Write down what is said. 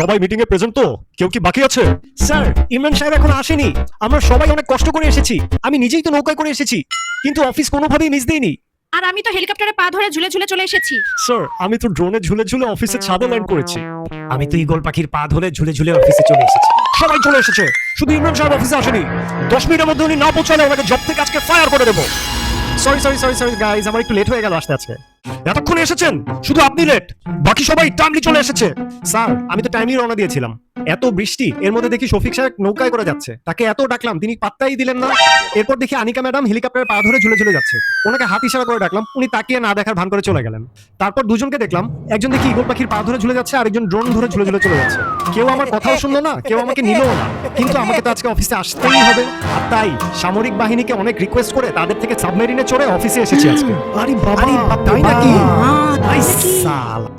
সবাই meeting a present তো? কেউ কি বাকি আছে? স্যার, ইমরান সাহেব এখন আসেনি। আমরা সবাই অনেক কষ্ট করে এসেছি। আমি নিজেই তো নৌকায় করে এসেছি, কিন্তু অফিস কোনোভাবেই মিস দেয়নি। আর আমি তো হেলিকপ্টারে পা ধরে ঝুলে ঝুলে চলে এসেছি। স্যার, আমি তো ড্রোনে ঝুলে ঝুলে অফিসের ছাদে ল্যান্ড করেছি। আমি তো ঈগল পাখির পা ধরে ঝুলে ঝুলে অফিসে চলে এসেছি। সবাই চলে এসেছে, শুধু ইমরান সাহেব অফিসে আসেনি। 10 মিনিটের মধ্যে উনি না পৌঁছালে ওনাকে জব থেকে আজকে ফায়ার করে দেবো। সরি গাইজ, আমার একটু লেট হয়ে গেল আসতে আজকে। এতক্ষণে এসেছেন, শুধু আপনি লেট, বাকি সবাই টাইমলি চলে এসেছে। স্যার, আমি তো টাইমলি রওনা দিয়েছিলাম। এত বৃষ্টি, এর মধ্যে দেখি শফিক সাহেব নৌকায় করে যাচ্ছে। তাকে এত ডাকলাম, তিনি পাত্তাই দিলেন না। এরপর দেখি আনিকা ম্যাডাম হেলিকপ্টারে পা ধরে ঝুলে ঝুলে যাচ্ছে। ওনাকে হাত ইশারা করে ডাকলাম, উনি তাকিয়ে না দেখার ভান করে চলে গেলেন। তারপর দুজনকে দেখলাম, একজন দেখি ঈগল পাখির পা ধরে ঝুলে যাচ্ছে, আরেকজন ড্রোন ধরে ঝুলে ঝুলে চলে যাচ্ছে। কেউ আমার কথাও শুনলো না, কেউ আমাকে নিলও না। কিন্তু আমাকে তো আজকে অফিসে আসতেই হবে। আর তাই সামরিক বাহিনীকে অনেক রিকোয়েস্ট করে তাদের থেকে সাবমেরিনে চড়ে অফিসে এসেছি আজকে। আরে বাবা, তাই নাকি? তাই নাকি? সালা